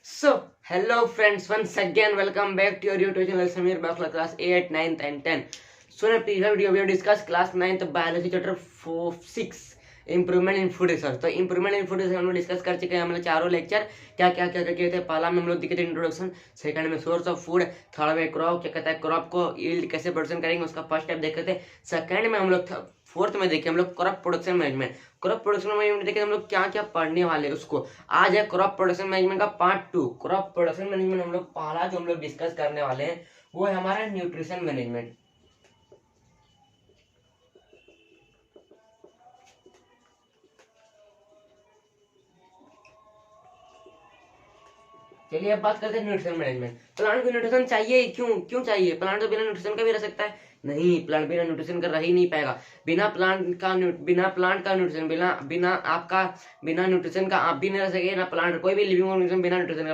So, hello friends, once again welcome back to your YouTube channel Samir Bakla class 8, 9th and 10. So in a previous video we have discussed class 9th biology chapter 4, 6 improvement in food research. तो improvement in food research हम लोग discuss कर चुके हैं। हम लोग चारों lecture क्या क्या क्या क्या किए थे। पहला में हम लोग दिखे थे इंट्रोडक्शन, सेकंड में सोर्स ऑफ फूड, थर्ड में क्रॉप क्या कहता है, क्रॉप को यील्ड कैसे प्रोडक्शन करेंगे उसका फर्स्ट स्टेप देखे थे। सेकंड में हम लोग फोर्थ में देखे हम लोग crop production management. Crop production management देखे हम लोग क्या क्या पढ़ने वाले उसको। आज है क्रॉप प्रोडक्शन मैनेजमेंट का पार्ट 2। क्रॉप प्रोडक्शन मैनेजमेंट हम लोग पहला जो हम लोग डिस्कस करने वाले हैं वो है हमारा न्यूट्रिशन मैनेजमेंट। चलिए अब बात करते हैं न्यूट्रिशन मैनेजमेंट। प्लांट को न्यूट्रिशन चाहिए, क्यों क्यों चाहिए? प्लांट तो बिना न्यूट्रिशन का भी रह सकता है। नहीं, प्लांट बिना न्यूट्रिशन का रह ही नहीं पाएगा। बिना प्लांट का न्यूट्रिशन, बिना बिना आपका बिना न्यूट्रिशन का आप भी नहीं रह सके ना। प्लांट कोई भी लिविंग ऑर्गेनिज्म बिना न्यूट्रिशन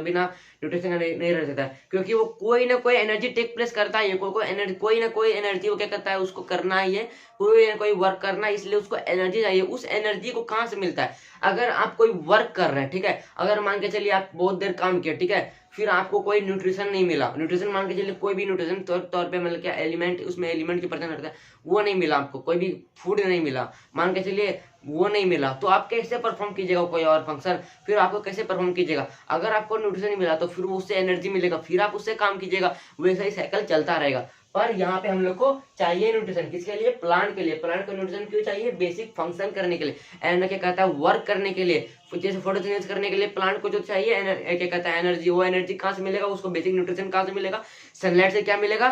का नहीं रह सकता है, क्योंकि वो कोई ना कोई एनर्जी टेक प्लेस करता है। कोई ना कोई एनर्जी वो क्या करता है, उसको करना ही है, कोई ना कोई वर्क करना है, इसलिए उसको एनर्जी चाहिए। उस एनर्जी को कहाँ से मिलता है? अगर आप कोई वर्क कर रहे हैं, ठीक है, अगर मान के चलिए आप बहुत देर काम किया, ठीक है, फिर आपको कोई न्यूट्रिशन नहीं मिला। न्यूट्रिशन मान के चलिए कोई भी न्यूट्रिशन तौर पे मतलब क्या एलिमेंट, उसमें एलिमेंट की परसेंट रहता है, वो नहीं मिला आपको, कोई भी फूड नहीं मिला, मान के चलिए वो नहीं मिला, तो आप कैसे परफॉर्म कीजिएगा कोई और फंक्शन? फिर आपको कैसे परफॉर्म कीजिएगा? अगर आपको न्यूट्रिशन नहीं मिला तो फिर उससे एनर्जी मिलेगा, फिर आप उससे काम कीजिएगा, वैसा ही साइकिल चलता रहेगा। पर यहाँ पे हम लोग को चाहिए न्यूट्रिशन, किसके लिए? प्लांट के लिए। प्लांट को न्यूट्रिशन क्यों चाहिए? बेसिक फंक्शन करने के लिए, एंड क्या कहता है, वर्क करने के लिए, जैसे फोटोसिंथेसिस करने के लिए प्लांट को जो चाहिए क्या कहता है, एनर्जी। वो एनर्जी कहाँ से मिलेगा उसको? बेसिक न्यूट्रिशन कहाँ से मिलेगा? सनलाइट से क्या मिलेगा,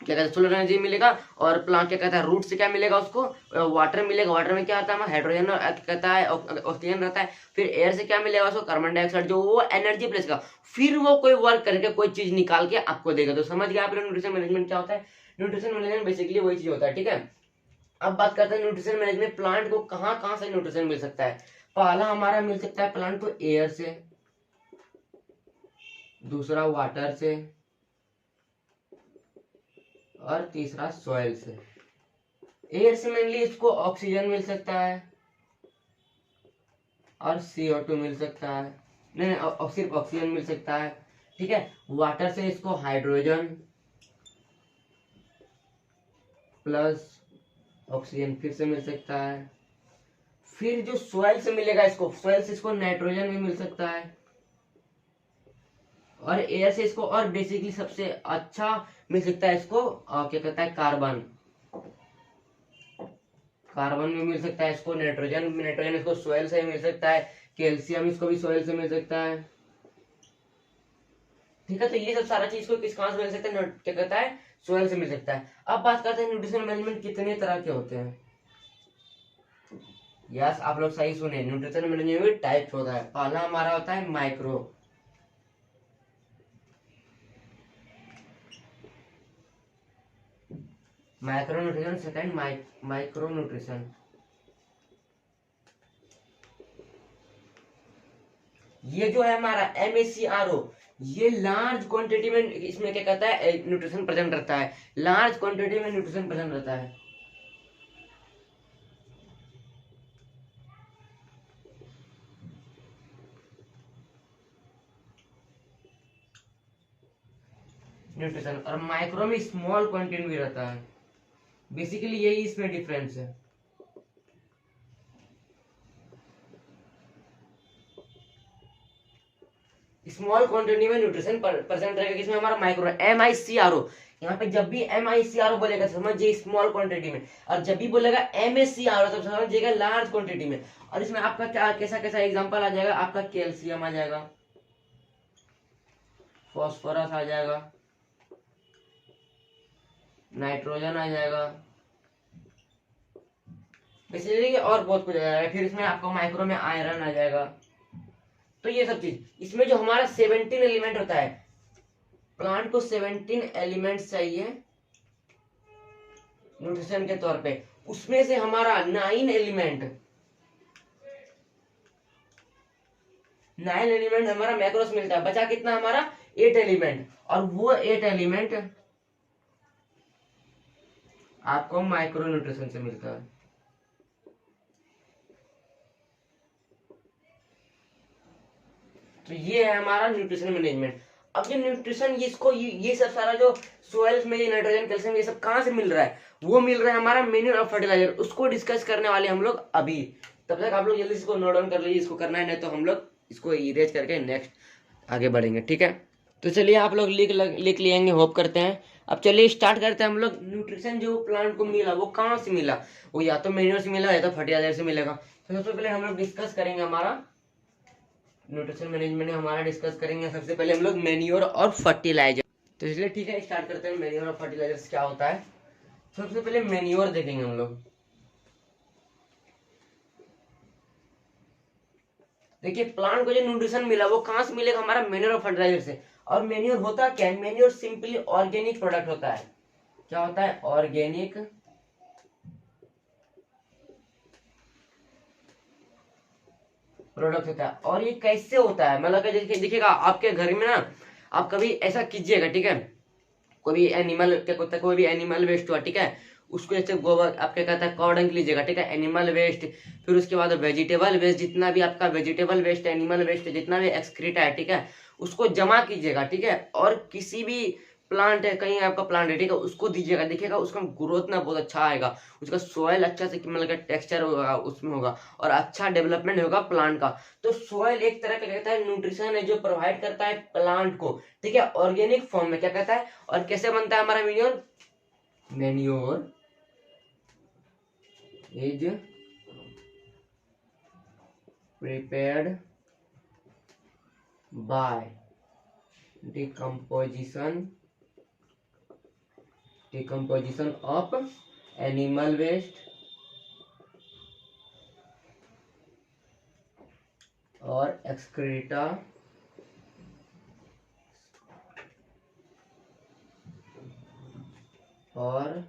क्या कहता है, सोलर एनर्जी मिलेगा। और प्लांट क्या कहता है, रूट से क्या मिलेगा उसको? वाटर मिलेगा। वाटर में क्या आता है, हाइड्रोजन और क्या कहता है, ऑक्सीजन रहता है। फिर एयर से क्या मिलेगा उसको? कार्बन डाइऑक्साइड, जो वो एनर्जी प्लेस का, फिर वो कोई वर्क करके कोई चीज निकाल के आपको देगा। तो समझ गया आप लोग न्यूट्रिशन मैनेजमेंट क्या होता है? न्यूट्रिशन मैनेजमेंट बेसिकली वही चीज होता है, ठीक है। अब बात करते हैं न्यूट्रिशन मैनेजमेंट, प्लांट को कहाँ कहाँ से न्यूट्रिशन मिल सकता है। पहला हमारा मिल सकता है प्लांट को एयर से, दूसरा वाटर से, और तीसरा सॉइल से। एयर से मेनली इसको ऑक्सीजन मिल सकता है और CO2 मिल सकता है, नहीं सिर्फ ऑक्सीजन मिल सकता है, ठीक है। वाटर से इसको हाइड्रोजन प्लस ऑक्सीजन फिर से मिल सकता है। फिर जो सॉइल से मिलेगा इसको, सॉइल से इसको नाइट्रोजन भी मिल सकता है, और एयर से इसको, और बेसिकली सबसे अच्छा मिल सकता है इसको क्या कहता है, कार्बन। कार्बन भी मिल सकता है इसको, नाइट्रोजन इसको सॉइल से मिल सकता है, कैल्शियम इसको भी सॉइल से मिल सकता है, ठीक है। तो ये सब सारा चीज को किस कहां से मिल सकता है? क्या कहता है, सॉइल से मिल सकता है। अब बात करते हैं न्यूट्रिशन मैनेजमेंट कितने तरह के होते हैं। यस, आप लोग सही सुने, न्यूट्रिशन मैनेजमेंट में टाइप्स होता है। पहला हमारा होता है micro nutrition, second micro nutrition. ये जो है हमारा MACRO, ये लार्ज क्वांटिटी में इसमें क्या कहता है, न्यूट्रिशन प्रेजेंट रहता है। लार्ज क्वांटिटी में न्यूट्रिशन प्रेजेंट रहता है। न्यूट्रिशन, और माइक्रो में स्मॉल क्वांटिटी भी रहता है। बेसिकली यही इसमें डिफरेंस है। स्मॉल क्वांटिटी में न्यूट्रिशन प्रेजेंट रहेगा, किसमें? हमारा माइक्रो, MICRO। यहाँ पे जब भी MICRO बोलेगा समझिए स्मॉल क्वांटिटी में, और जब भी बोलेगा MACRO तब समझिएगा लार्ज क्वांटिटी में। और इसमें आपका क्या कैसा कैसा एग्जांपल आ जाएगा, आपका कैल्शियम आ जाएगा, फॉस्फोरस आ जाएगा, नाइट्रोजन आ जाएगा, बेसिकली और बहुत कुछ आ जाएगा। फिर इसमें आपको माइक्रो में आयरन आ जाएगा। तो ये सब चीज, इसमें जो हमारा 17 एलिमेंट होता है, प्लांट को 17 एलिमेंट चाहिए न्यूट्रिशन के तौर पे। उसमें से हमारा 9 एलिमेंट हमारा मैक्रोस मिलता है। बचा कितना हमारा? 8 एलिमेंट, और वो 8 एलिमेंट आपको माइक्रो न्यूट्रिशन से मिलता है। तो ये है हमारा न्यूट्रिशन मैनेजमेंट। अब ये न्यूट्रिशन ये सब सारा जो सोइल्स में ये नाइट्रोजन कैल्शियम ये सब कहाँ से मिल रहा है, वो मिल रहा है हमारा मैन्योर और फर्टिलाइजर, उसको डिस्कस करने वाले हम लोग अभी। तब तक आप लोग जल्दी इसको नोट डाउन कर लीजिए, इसको करना है, नहीं तो हम लोग इसको इरेज करके नेक्स्ट आगे बढ़ेंगे, ठीक है। तो चलिए आप लोग लिख लिएंगे, होप करते हैं। अब चलिए स्टार्ट करते हैं हम लोग। न्यूट्रिशन जो प्लांट को मिला वो कहाँ से मिला, वो या तो मैन्योर से मिला या तो फर्टिलाइजर से मिलेगा। तो सबसे पहले हम लोग डिस्कस करेंगे हमारा न्यूट्रिशन मैनेजमेंट हमारा डिस्कस करेंगे सबसे पहले हम लोग मैन्योर और फर्टिलाइजर। तो इसलिए ठीक है, स्टार्ट करते हैं। मैन्योर और फर्टिलाइजर क्या होता है, सबसे पहले मैन्योर देखेंगे हम लोग। देखिए प्लांट को जो न्यूट्रिशन मिला वो कहाँ से मिलेगा, हमारा मैन्योर और फर्टिलाइजर से। और मैन्योर होता क्या है, मैन्योर सिंपली ऑर्गेनिक प्रोडक्ट होता है। क्या होता है, ऑर्गेनिक प्रोडक्ट होता है। और ये कैसे होता है, मतलब देखिएगा आपके घर में ना, आप कभी ऐसा कीजिएगा, ठीक है, कोई भी एनिमल क्या होता है, कोई भी एनिमल वेस्ट हुआ, ठीक है, उसको जैसे गोबर आप क्या कहता है कॉर्डंग लीजिएगा, ठीक है, एनिमल वेस्ट, फिर उसके बाद वेजिटेबल वेस्ट, जितना भी आपका वेजिटेबल वेस्ट एनिमल वेस्ट जितना भी एक्सक्रीटा है, ठीक है, उसको जमा कीजिएगा, ठीक है, और किसी भी प्लांट है, कहीं आपका प्लांट है, ठीक है, उसको दीजिएगा, देखिएगा उसका ग्रोथ ना बहुत अच्छा आएगा, उसका सॉइल अच्छा से मतलब टेक्सचर होगा उसमें होगा, और अच्छा डेवलपमेंट होगा प्लांट का। तो सॉइल एक तरह का कहता है न्यूट्रिशन है जो प्रोवाइड करता है प्लांट को, ठीक है, ऑर्गेनिक फॉर्म में। क्या कहता है, और कैसे बनता है हमारा manure, manure is prepared by decomposition of animal waste और excreta और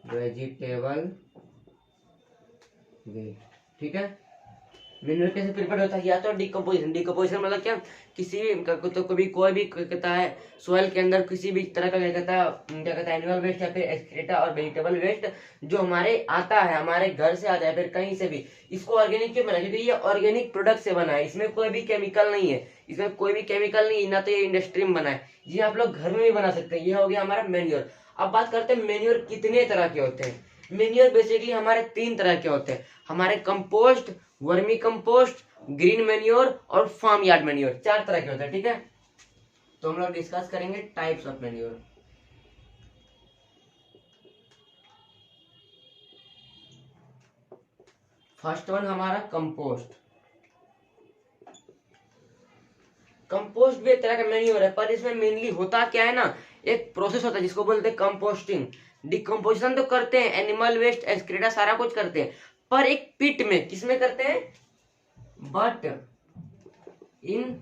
वेजिटेबल वेस्ट, ठीक है। मैन्योर कैसे प्रिपेयर होता है, या तो डिकम्पोजिशन मतलब क्या, किसी भी तो कभी कोई भी कहता है सोइल के अंदर किसी भी तरह का क्या कहता है एनिमल वेस्ट या फिर एक्सक्रीटा और वेजिटेबल वेस्ट जो हमारे आता है, हमारे घर से आता है फिर कहीं से भी, इसको ऑर्गेनिक क्यों बना, क्योंकि ये ऑर्गेनिक प्रोडक्ट से बना है, इसमें कोई भी केमिकल नहीं है, इसमें कोई भी केमिकल नहीं, ना तो ये इंडस्ट्री में बना है, ये आप लोग घर में भी बना सकते हैं। ये हो गया हमारा मैन्योर। अब बात करते हैं मैन्योर कितने तरह के होते हैं। मैन्योर बेसिकली हमारे 3 तरह के होते हैं, हमारे compost, vermi compost, green manure और फार्म यार्ड मैन्योर, 4 तरह के होते हैं, ठीक है। तो हम लोग डिस्कस करेंगे types of manure. First one हमारा कंपोस्ट। कंपोस्ट भी एक तरह का मैन्योर है, पर इसमें मेनली होता क्या है ना, एक प्रोसेस होता है जिसको बोलते हैं कंपोस्टिंग। डिकम्पोजिशन तो करते हैं, एनिमल वेस्ट एक्सक्रीटा सारा कुछ करते हैं, पर एक पिट में, किसमें करते हैं, बट इन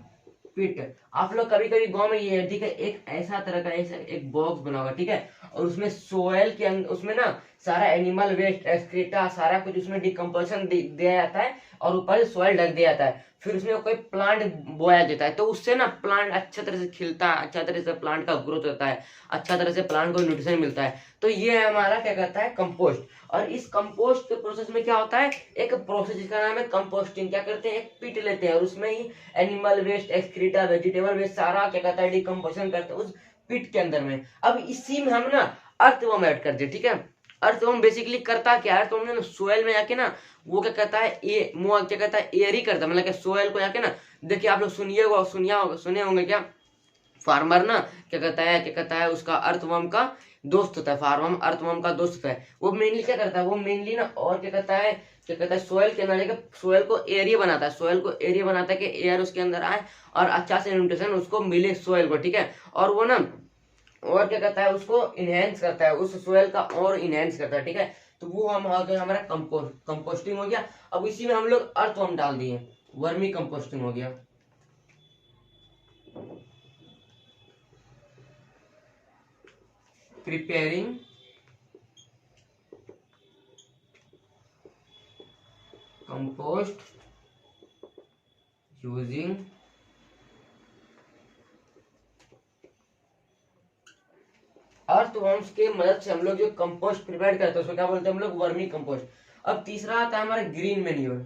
पिट। आप लोग कभी कभी गांव में ये है, ठीक है, एक ऐसा तरह का ऐसा एक बॉक्स बना होगा, ठीक है, और उसमें सोयल के अंदर उसमें ना सारा एनिमल वेस्ट एक्सक्रीटा सारा कुछ उसमें डिकम्पोजिशन दिया जाता है और ऊपर सोयल ढक दिया जाता है, फिर उसमें कोई प्लांट बोया देता है, तो उससे ना प्लांट अच्छा तरह से खिलता है, अच्छा तरह से प्लांट का ग्रोथ होता है, अच्छा तरह से प्लांट को न्यूट्रिशन मिलता है। तो ये है हमारा क्या कहता है कंपोस्ट। और इस कंपोस्ट के प्रोसेस में क्या होता है, एक प्रोसेस जिसका नाम है कंपोस्टिंग। क्या करते हैं, एक पिट लेते हैं और उसमें ही animal waste excreta vegetable waste सारा क्या कहता है डिकम्पोजिशन करते हैं उस पिट के अंदर में। अब इसी में हम ना अर्थवर्म ऐड करते हैं, ठीक है। अर्थवर्म बेसिकली करता क्या है, तो सोयल में आके ना वो क्या कहता है क्या कहता है एयर ही करता है, मतलब सोयल को जाके ना, देखिए आप लोग सुने होंगे क्या, फार्मर ना क्या कहता है उसका अर्थवर्म का दोस्त होता है, फार्मर अर्थवर्म का दोस्त होता है। वो मेनली क्या करता है, वो मेनली ना और क्या कहता है सोयल के अंदर सोयल को एरिया बनाता है, सोयल को एरिया बनाता है कि एयर उसके अंदर आए और अच्छा से न्यूट्रिशन उसको मिले सोयल को, ठीक है। और वो ना और क्या कहता है उसको इनहेंस करता है, उस सोयल का और इनहेंस करता है, ठीक है। तो वो हम हो गया हमारा कंपोस्टिंग हो गया। अब इसी में हम लोग अर्थवर्म डाल दिए, वर्मी कंपोस्टिंग हो गया। प्रिपेयरिंग कंपोस्ट यूजिंग अर्थवर्म्स के मदद से हम लोग जो कंपोस्ट प्रिपेयर करते हैं उसको क्या बोलते हैं हम लोग, वर्मी कंपोस्ट। अब तीसरा आता है हमारा ग्रीन मैन्योर।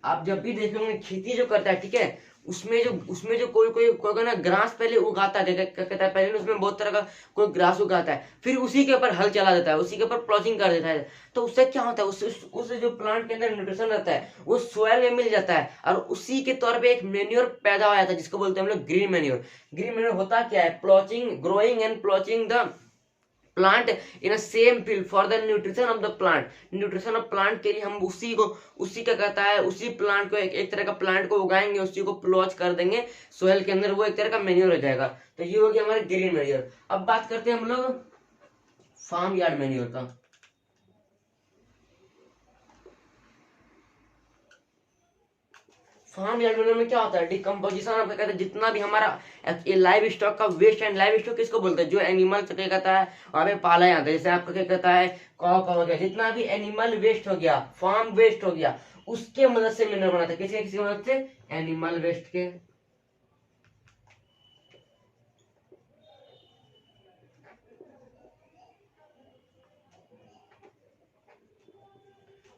आप जब भी देखोगे खेती जो करता है, ठीक है, उसमें जो कोई ना ग्रास पहले उगाता है, क्या कहता है, पहले उसमें बहुत तरह का कोई ग्रास उगाता है, फिर उसी के ऊपर हल चला देता है, उसी के ऊपर प्लॉचिंग कर देता है। तो उससे क्या होता है, उस जो प्लांट के अंदर न्यूट्रिशन रहता है वो सोयल में मिल जाता है, और उसी के तौर पे एक मेन्योर पैदा हो जाता है, जिसको बोलते हैं हम लोग ग्रीन मेन्योर। ग्रीन मेन्योर होता क्या है, ploughing, growing and ploughing the plant in a same field for the nutrition of the plant. Nutrition of plant के लिए हम उसी का कहता है, उसी प्लांट को एक तरह का प्लांट को उगाएंगे, उसी को प्लॉच कर देंगे सोयल के अंदर, वो एक तरह का मेन्योर हो जाएगा। तो ये हो गया हमारे ग्रीन मेन्योर। अब बात करते हैं हम लोग फार्म यार्ड मेन्योर का। फार्म यार्ड मेन्योर में क्या होता है, डिकम्पोजिशन आपका कहता है, जितना भी हमारा लाइव स्टॉक का वेस्ट एंड लाइव स्टॉक किसको बोलते हैं, जो एनिमल क्या कहता है वहां पे पाला जाता है, जैसे आपका क्या कहता है कौ का हो गया, जितना भी एनिमल वेस्ट हो गया, फार्म वेस्ट हो गया, उसके मदद से मेन्योर बनाता है। किसी मदद से, एनिमल वेस्ट के।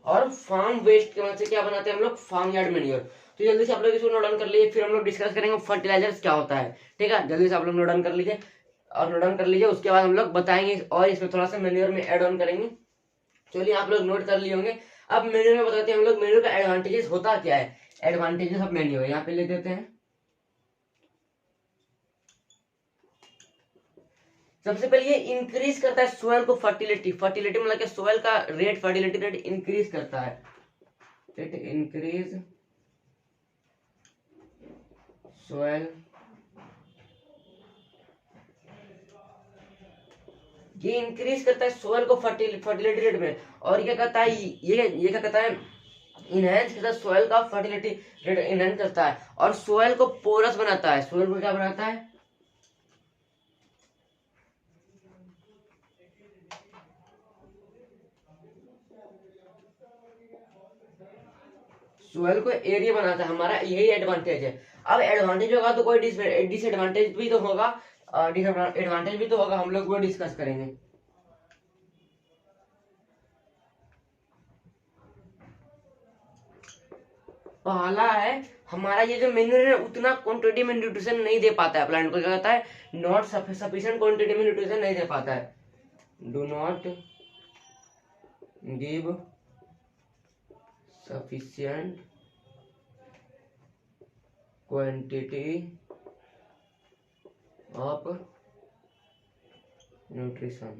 और फार्म वेस्ट की मदद से क्या बनाते हैं हम लोग, फार्म यार्ड मेन्योर। तो जल्दी से आप लोग इसको नोट डाउन कर लीजिए, फिर हम लोग डिस्कस करेंगे फर्टिलाइजर्स क्या होता है। ठीक है, जल्दी से आप लोग नोट डाउन कर लीजिए, और नोट डाउन कर लीजिए, उसके बाद हम लोग बताएंगे और इसमें थोड़ा सा मेन्योर में एड ऑन करेंगे। चलिए आप लोग नोट कर लिए होंगे। अब मेन्योर में बताते हैं हम लोग मेन्योर का एडवांटेजेस होता क्या है। एडवांटेजेस ऑफ मेन्योर यहाँ पे ले देते हैं। सबसे पहले ये इंक्रीज करता है सोयल को फर्टिलिटी, फर्टिलिटी मतलब कि सोयल का रेट, फर्टिलिटी रेट इंक्रीज करता है, इट इंक्रीज सोयल, ये इंक्रीज करता है सोयल को फर्टिलिटी रेट में। और ये क्या कहता है, ये क्या कहता है, इनहेंस करता है सोयल का फर्टिलिटी रेट, इनहेंस करता है, और सोयल को पोरस बनाता है। सोयल को क्या बनाता है, सोयल को एरिया बनाता है हमारा, यही एडवांटेज है। अब एडवांटेज होगा तो कोई डिसएडवांटेज भी तो होगा, डिसएडवांटेज भी तो होगा, हम लोग वो डिस्कस करेंगे। पहला है हमारा, ये जो मेन्यूर है उतना क्वांटिटी में न्यूट्रिशन नहीं दे पाता है प्लांट को, क्या कहता है, नॉट सफिशिएंट क्वांटिटी में न्यूट्रिशन नहीं दे पाता है, do not give sufficient quantity of nutrition,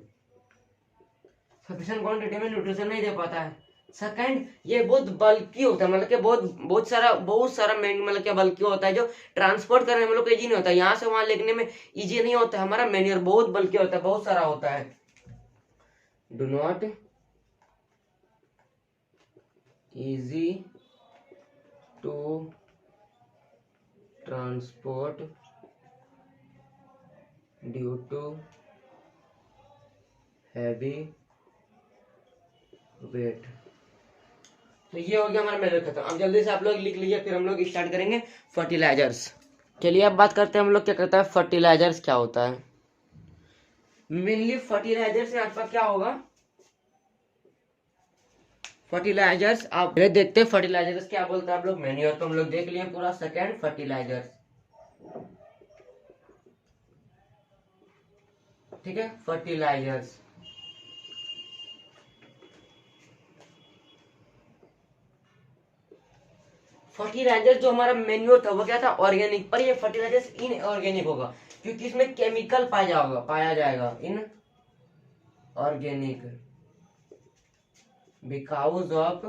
sufficient quantity में न्यूट्रिशन नहीं दे पाता है। सेकंड, ये बहुत बल्कि होता है, मतलब कि बहुत सारा मतलब क्या बल्कि होता है, जो ट्रांसपोर्ट करने में लोग इजी नहीं होता है, यहाँ से वहां लेने में इजी नहीं होता है। हमारा मेन्योर बहुत बल्कि होता है, बहुत सारा होता है। Do not easy to transport due to heavy weight. तो ये हो गया हमारा मेन्योर खत्म। अब जल्दी से आप लोग लिख लीजिए, फिर हम लोग स्टार्ट करेंगे फर्टिलाइजर्स। चलिए अब बात करते हैं हम लोग क्या करता है फर्टिलाइजर्स क्या होता है। मेनली फर्टिलाइजर्स में आपका क्या होगा, फर्टिलाइजर्स आप देखते हैं फर्टिलाइजर्स क्या बोलते हैं आप लोग, मेन्योर तो हम लोग देख लिए पूरा। सेकेंड, फर्टिलाइजर्स, ठीक है, फर्टिलाइजर्स। फर्टिलाइजर जो हमारा मेन्योर था वो क्या था, ऑर्गेनिक, पर ये फर्टिलाइजर्स इनऑर्गेनिक होगा, क्योंकि इसमें केमिकल पाया जाएगा in organic, because of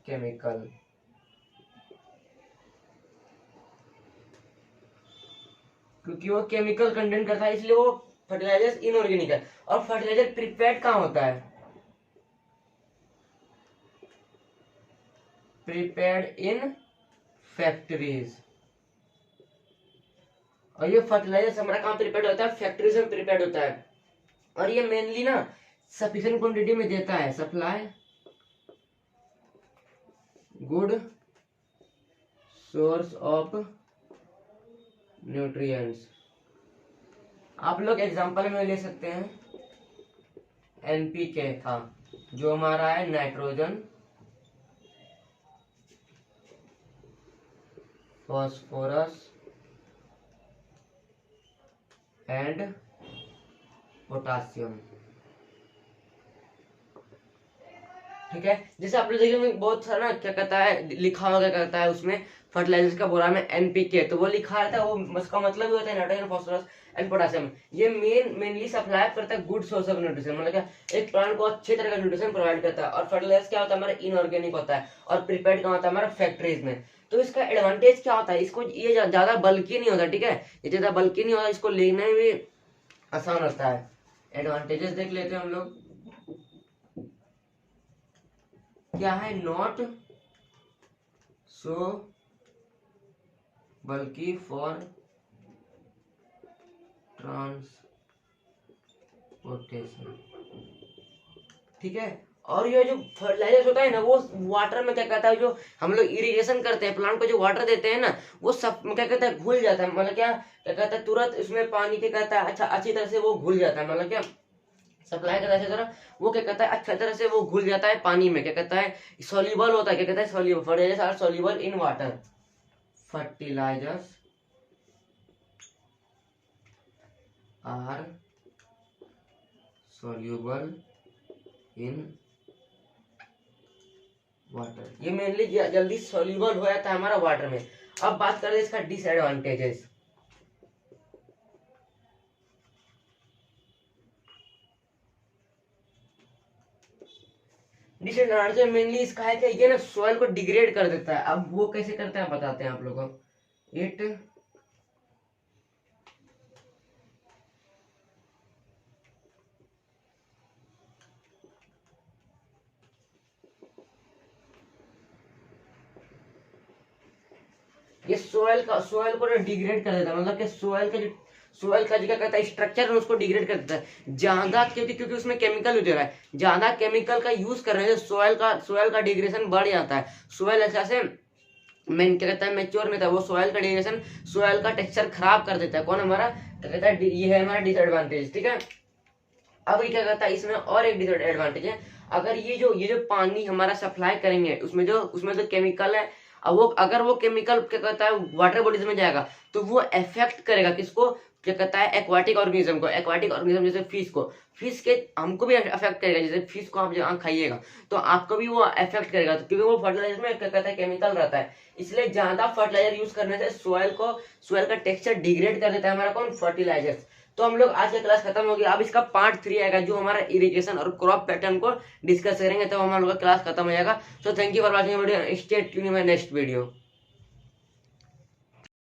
chemical. क्योंकि वो केमिकल कंटेंट करता है, इसलिए वो फर्टिलाइजर इनऑर्गेनिक है। और फर्टिलाइजर प्रिपेयर्ड कहाँ होता है, प्रिपेयर्ड इन फैक्ट्रीज। और ये फर्टिलाइजर हमारा कहाँ प्रिपेयर्ड होता है, फैक्ट्रीज में प्रिपेयर्ड होता है। और ये मेनली ना सफिशिएंट क्वांटिटी में देता है, supply good source of nutrients. आप लोग एग्जांपल में ले सकते हैं एनपीके था, जो हमारा है नाइट्रोजन, फॉस्फोरस एंड पोटासियम। ठीक है, जैसे आप लोग देखिए बहुत सारा क्या कहता है लिखा हुआ, क्या कहता है उसमें फर्टिलाइजर्स का बोरा में एनपीके, तो वो लिखा रहता है, वो उसका मतलब ही होता है नाइट्रोजन, फॉस्फोरस एंड पोटासियम। ये मेनली सप्लाई करता है गुड सोर्स ऑफ न्यूट्रिशन, मतलब क्या एक प्लांट को अच्छे तरह का न्यूट्रिशन प्रोवाइड करता है। और फर्टिलाइजर क्या होता है हमारा इनऑर्गेनिक होता है, और प्रिपेयर्ड क्या होता है हमारा फैक्ट्रीज में। तो इसका एडवांटेज क्या होता है, इसको ये ज्यादा बल्कि नहीं होता, ठीक है, ये ज्यादा बल्कि नहीं होता, इसको लेने में भी आसान होता है। एडवांटेजेस देख लेते हैं हम लोग, क्या है, नॉट सो बल्कि फॉर ट्रांसपोर्टेशन। ठीक है, और ये जो फर्टिलाइजर होता है ना, वो वाटर में क्या कहता है, जो हम लोग इरिगेशन करते हैं प्लांट को जो वाटर देते हैं ना, वो सब क्या कहता है घुल जाता है, मतलब क्या कहता है तुरंत इसमें पानी क्या कहता है अच्छा अच्छी तरह से वो घुल जाता है, मतलब क्या सप्लाई करता है तरह वो क्या कहता है अच्छा तरह से वो घुल जाता है पानी में, क्या कहता है सॉल्युबल होता है, क्या कहता है soluble, fertilisers are soluble in water, fertilisers are soluble in water. ये मेनली जल्दी सॉल्युबल हो जाता है हमारा वाटर में। अब बात करें इसका डिसएडवांटेजेस। डिसएडवांटेज मेनली इसका है कि ये ना सॉइल को डिग्रेड कर देता है। अब वो कैसे करते हैं बताते हैं आप लोगों को। इट ये सॉइल को डिग्रेड कर देता है, मतलब कि सॉइल का जो क्या कहता है स्ट्रक्चर है उसको डिग्रेड कर देता है ज्यादा, क्योंकि उसमें केमिकल यूज हो रहा है, ज्यादा केमिकल का यूज करने से सॉइल का डिग्रेडेशन बढ़ जाता है। सॉइल ऐसे मेन क्या कहता है मेच्योर नहीं था, वो सॉइल का डिग्रेडेशन सॉइल का टेक्सचर खराब कर देता है। कौन हमारा क्या कहता है, ये है हमारा डिसएडवांटेज। ठीक है, अब ये क्या कहता है इसमें और एक डिसएडवांटेज है, अगर ये जो पानी हमारा सप्लाई करेंगे उसमें जो केमिकल है, अब वो अगर वो केमिकल क्या कहता है वाटर बॉडीज में जाएगा तो वो इफेक्ट करेगा किसको, क्या कहता है एक्वाटिक ऑर्गेनिज्म को। एक्वाटिक ऑर्गेनिज्म जैसे फिश को, फिश के हमको भी अफेक्ट करेगा, जैसे फिश को आप जब खाइएगा तो आपको भी वो अफेक्ट करेगा, तो क्योंकि वो फर्टिलाइजर में क्या कहता है केमिकल रहता है। इसलिए ज्यादा फर्टिलाइजर यूज करने से सॉइल का टेक्सचर डिग्रेड कर देता है हमारा कौन, फर्टिलाइजर। तो हम लोग आज का क्लास खत्म हो गया, अब इसका पार्ट 3 आएगा जो हमारा इरिगेशन और क्रॉप पैटर्न को डिस्कस करेंगे, तब हम लोग का क्लास खत्म हो जाएगा। So thank you for watching video, stay tuned in my next video.